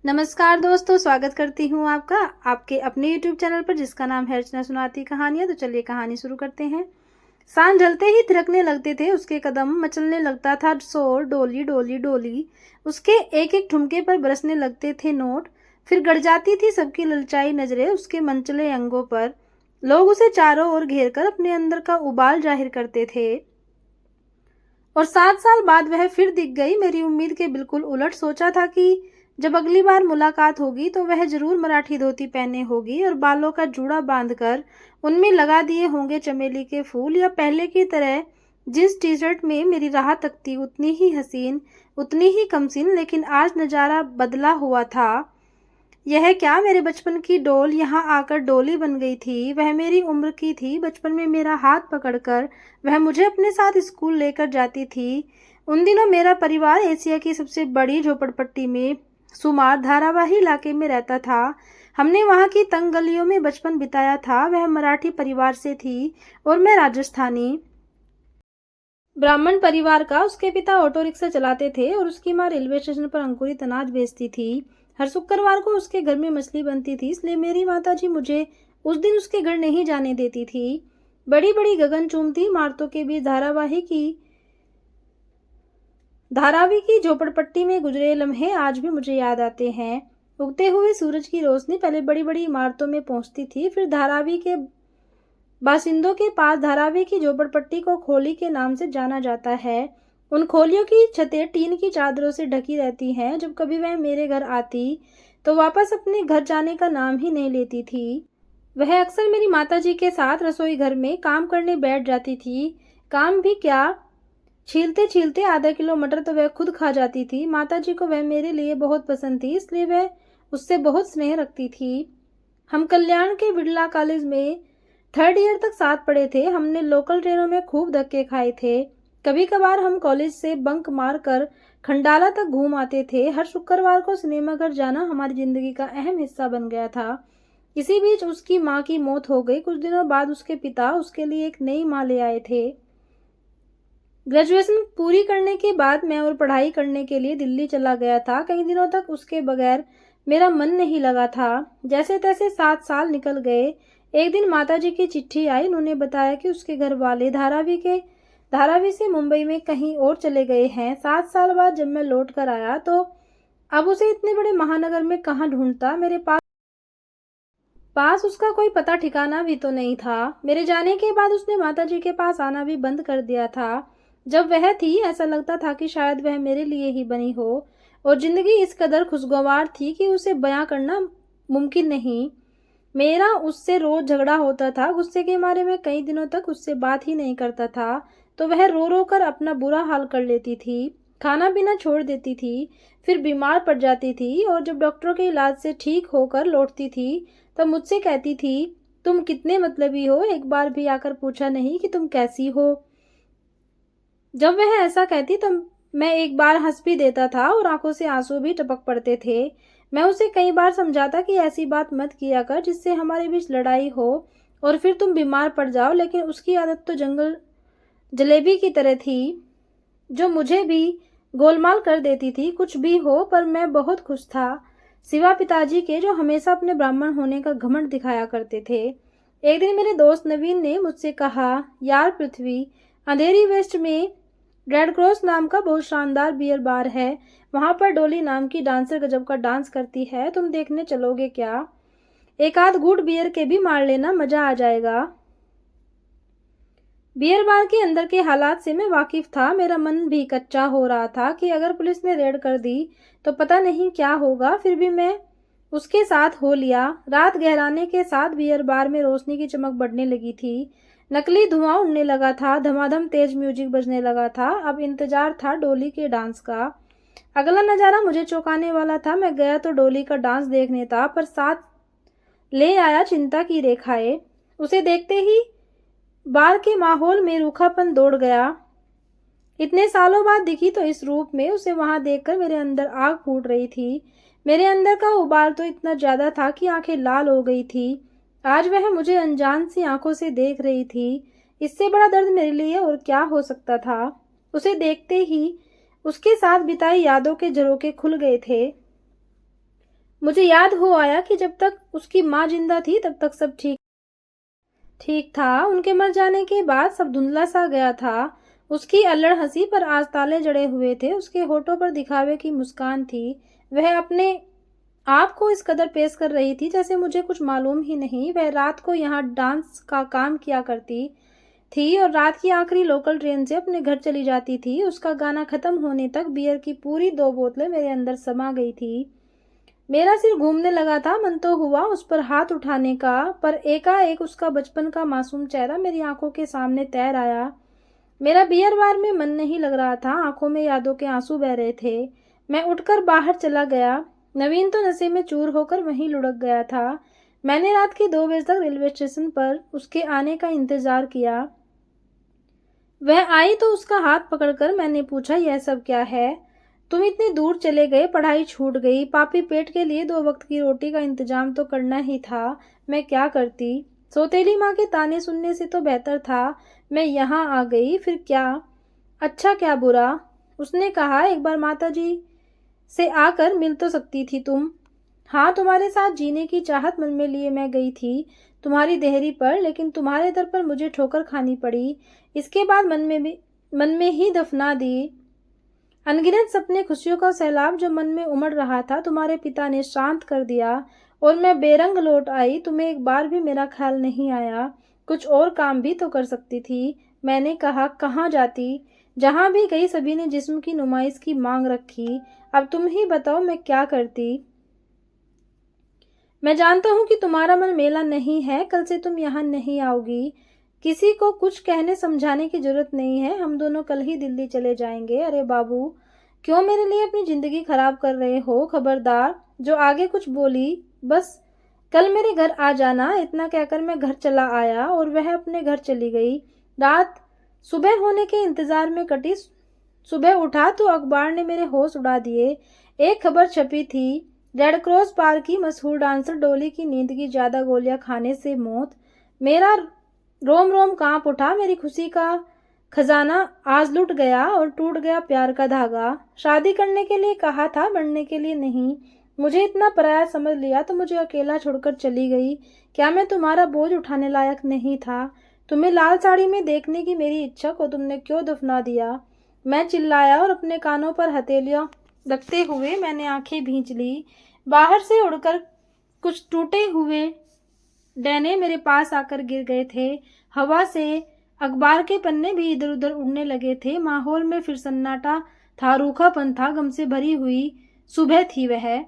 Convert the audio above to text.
नमस्कार दोस्तों, स्वागत करती हूँ आपका आपके अपने YouTube चैनल पर जिसका नाम है अर्चना सुनाती कहानियाँ। तो चलिए कहानी शुरू करते हैं। सांझ ढलते ही थिरकने लगते थे उसके कदम, मचलने लगता था शोर, डोली डोली डोली। उसके एक एक ठुमके पर बरसने लगते थे नोट। फिर गड़ जाती थी सबकी ललचाई नजरें उसके मनचले अंगों पर। लोग उसे चारों ओर घेर कर अपने अंदर का उबाल जाहिर करते थे। और 7 साल बाद वह फिर दिख गई, मेरी उम्मीद के बिल्कुल उलट। सोचा था कि जब अगली बार मुलाकात होगी तो वह जरूर मराठी धोती पहने होगी और बालों का जूड़ा बांधकर उनमें लगा दिए होंगे चमेली के फूल, या पहले की तरह जिस टी शर्ट में मेरी राह तकती उतनी ही हसीन, उतनी ही कमसीन। लेकिन आज नजारा बदला हुआ था। यह क्या, मेरे बचपन की डोल यहाँ आकर डोली बन गई थी। वह मेरी उम्र की थी। बचपन में मेरा हाथ पकड़कर वह मुझे अपने साथ स्कूल लेकर जाती थी। उन दिनों मेरा परिवार एशिया की सबसे बड़ी झोपड़पट्टी में सुमार धारावाही इलाके में रहता था। हमने वहाँ की तंग गलियों में बचपन बिताया था। वह मराठी परिवार से थी और मैं राजस्थानी ब्राह्मण परिवार का। उसके पिता ऑटो रिक्शा चलाते थे और उसकी माँ रेलवे स्टेशन पर अंकुरित अनाज बेचती थी। हर शुक्रवार को उसके घर में मछली बनती थी, इसलिए मेरी माताजी मुझे उस दिन उसके घर नहीं जाने देती थी। बड़ी बड़ी गगन चूमती इमारतों के बीच धारावी की झोपड़पट्टी में गुजरे लम्हे आज भी मुझे याद आते हैं। उगते हुए सूरज की रोशनी पहले बड़ी बड़ी इमारतों में पहुंचती थी, फिर धारावी के बासिंदों के पास। धारावी की झोपड़पट्टी को खोली के नाम से जाना जाता है। उन खोलियों की छतें टीन की चादरों से ढकी रहती हैं। जब कभी वह मेरे घर आती तो वापस अपने घर जाने का नाम ही नहीं लेती थी। वह अक्सर मेरी माताजी के साथ रसोई घर में काम करने बैठ जाती थी। काम भी क्या, छीलते छीलते आधा किलो मटर तो वह खुद खा जाती थी। माताजी को वह मेरे लिए बहुत पसंद थी, इसलिए वह उससे बहुत स्नेह रखती थी। हम कल्याण के बिड़ला कॉलेज में 3rd ईयर तक साथ पढ़े थे। हमने लोकल ट्रेनों में खूब धक्के खाए थे। कभी कभार हम कॉलेज से बंक मारकर खंडाला तक घूम आते थे। हर शुक्रवार को सिनेमा घर जाना हमारी जिंदगी का अहम हिस्सा बन गया था। इसी बीच उसकी माँ की मौत हो गई। कुछ दिनों बाद उसके पिता उसके लिए एक नई माँ ले आए थे। ग्रेजुएशन पूरी करने के बाद मैं और पढ़ाई करने के लिए दिल्ली चला गया था। कई दिनों तक उसके बगैर मेरा मन नहीं लगा था। जैसे तैसे 7 साल निकल गए। एक दिन माताजी की चिट्ठी आई। उन्होंने बताया कि उसके घर वाले धारावी से मुंबई में कहीं और चले गए हैं। 7 साल बाद जब मैं लौट कर आया तो अब उसे इतने बड़े महानगर में कहाँ ढूंढता। मेरे पास उसका कोई पता ठिकाना भी तो नहीं था। मेरे जाने के बाद उसने माताजी के पास आना भी बंद कर दिया था। जब वह थी ऐसा लगता था कि शायद वह मेरे लिए ही बनी हो, और जिंदगी इस कदर खुशगवार थी कि उसे बयां करना मुमकिन नहीं। मेरा उससे रोज झगड़ा होता था। गुस्से के मारे मैं कई दिनों तक उससे बात ही नहीं करता था, तो वह रो रो कर अपना बुरा हाल कर लेती थी। खाना पीना छोड़ देती थी, फिर बीमार पड़ जाती थी, और जब डॉक्टरों के इलाज से ठीक होकर लौटती थी तब मुझसे कहती थी, तुम कितने मतलबी हो, एक बार भी आकर पूछा नहीं कि तुम कैसी हो। जब वह ऐसा कहती तब मैं एक बार हंस भी देता था और आंखों से आंसू भी टपक पड़ते थे। मैं उसे कई बार समझाता कि ऐसी बात मत किया कर जिससे हमारे बीच लड़ाई हो और फिर तुम बीमार पड़ जाओ, लेकिन उसकी आदत तो जंगल जलेबी की तरह थी, जो मुझे भी गोलमाल कर देती थी। कुछ भी हो, पर मैं बहुत खुश था, सिवा पिताजी के, जो हमेशा अपने ब्राह्मण होने का घमंड दिखाया करते थे। एक दिन मेरे दोस्त नवीन ने मुझसे कहा, यार पृथ्वी, अंधेरी वेस्ट में रेड क्रॉस नाम का बहुत शानदार बियर बार है। वहां पर डोली नाम की डांसर गजब का डांस करती है। तुम देखने चलोगे क्या? एक आध घूंट बियर के भी मार लेना, मजा आ जाएगा। बियर बार के अंदर के हालात से मैं वाकिफ था। मेरा मन भी कच्चा हो रहा था कि अगर पुलिस ने रेड कर दी तो पता नहीं क्या होगा। फिर भी मैं उसके साथ हो लिया। रात गहराने के साथ बियर बार में रोशनी की चमक बढ़ने लगी थी। नकली धुआं उड़ने लगा था। धमाधम तेज म्यूजिक बजने लगा था। अब इंतजार था डोली के डांस का। अगला नजारा मुझे चौंकाने वाला था। मैं गया तो डोली का डांस देखने था, पर साथ ले आया चिंता की रेखाएं। उसे देखते ही बार के माहौल में रूखापन दौड़ गया। इतने सालों बाद दिखी तो इस रूप में। उसे वहां देखकर मेरे अंदर आग फूट रही थी। मेरे अंदर का उबाल तो इतना ज्यादा था कि आंखें लाल हो गई थी। आज वह मुझे अनजान सी आंखों से देख रही थी। इससे बड़ा दर्द मेरे लिए और क्या हो सकता था। उसे देखते ही उसके साथ बिताई यादों के झरोखे खुल गए थे। मुझे याद हो आया कि जब तक उसकी माँ जिंदा थी तब तक सब ठीक ठीक था। उनके मर जाने के बाद सब धुंधला सा गया था। उसकी अल्लड़ हंसी पर आज ताले जड़े हुए थे। उसके होठों पर दिखावे की मुस्कान थी। वह अपने आप को इस कदर पेश कर रही थी जैसे मुझे कुछ मालूम ही नहीं। वह रात को यहाँ डांस का काम किया करती थी और रात की आखिरी लोकल ट्रेन से अपने घर चली जाती थी। उसका गाना खत्म होने तक बियर की पूरी 2 बोतलें मेरे अंदर समा गई थी। मेरा सिर घूमने लगा था। मन तो हुआ उस पर हाथ उठाने का, पर एकाएक उसका बचपन का मासूम चेहरा मेरी आंखों के सामने तैर आया। मेरा बियर बार में मन नहीं लग रहा था। आंखों में यादों के आंसू बह रहे थे। मैं उठकर बाहर चला गया। नवीन तो नशे में चूर होकर वहीं लुढ़क गया था। मैंने रात के 2 बजे तक रेलवे स्टेशन पर उसके आने का इंतजार किया। वह आई तो उसका हाथ पकड़कर मैंने पूछा, यह सब क्या है? तुम इतनी दूर चले गए, पढ़ाई छूट गई, पापी पेट के लिए 2 वक्त की रोटी का इंतजाम तो करना ही था। मैं क्या करती? सौतेली माँ के ताने सुनने से तो बेहतर था मैं यहाँ आ गई। फिर क्या अच्छा क्या बुरा? उसने कहा, एक बार माताजी से आकर मिल तो सकती थी तुम। हाँ, तुम्हारे साथ जीने की चाहत मन में लिए मैं गई थी तुम्हारी देहरी पर, लेकिन तुम्हारे दर पर मुझे ठोकर खानी पड़ी। इसके बाद मन में ही दफना दी। अनगिनत सपने, खुशियों का सैलाब जो मन में उमड़ रहा था, तुम्हारे पिता ने शांत कर दिया और मैं बेरंग लौट आई। तुम्हें एक बार भी मेरा ख्याल नहीं आया। कुछ और काम भी तो कर सकती थी। मैंने कहा, कहाँ जाती? जहां भी गई सभी ने जिस्म की नुमाइश की मांग रखी। अब तुम ही बताओ मैं क्या करती? मैं जानता हूँ कि तुम्हारा मन मेला नहीं है। कल से तुम यहाँ नहीं आओगी। किसी को कुछ कहने समझाने की जरूरत नहीं है। हम दोनों कल ही दिल्ली चले जाएंगे। अरे बाबू, क्यों मेरे लिए अपनी जिंदगी खराब कर रहे हो? खबरदार जो आगे कुछ बोली, बस कल मेरे घर आ जाना। इतना कहकर मैं घर चला आया और वह अपने घर चली गई। रात सुबह होने के इंतजार में कटी। सुबह उठा तो अखबार ने मेरे होश उड़ा दिए। एक खबर छपी थी, रेड क्रॉस पार्क की मशहूर डांसर डोली की नींद की ज्यादा गोलियां खाने से मौत। मेरा रोम रोम कांप उठा। मेरी खुशी का खजाना आज लुट गया और टूट गया प्यार का धागा। शादी करने के लिए कहा था, बनने के लिए नहीं। मुझे इतना पराया समझ लिया तो मुझे अकेला छोड़कर चली गई। क्या मैं तुम्हारा बोझ उठाने लायक नहीं था? तुम्हें लाल साड़ी में देखने की मेरी इच्छा को तुमने क्यों दफना दिया? मैं चिल्लाया और अपने कानों पर हथेलियां रखते हुए मैंने आंखें भींच ली। बाहर से उड़कर कुछ टूटे हुए डैने मेरे पास आकर गिर गए थे। हवा से अखबार के पन्ने भी इधर उधर उड़ने लगे थे। माहौल में फिर सन्नाटा था, रूखापन था, गम से भरी हुई सुबह थी वह।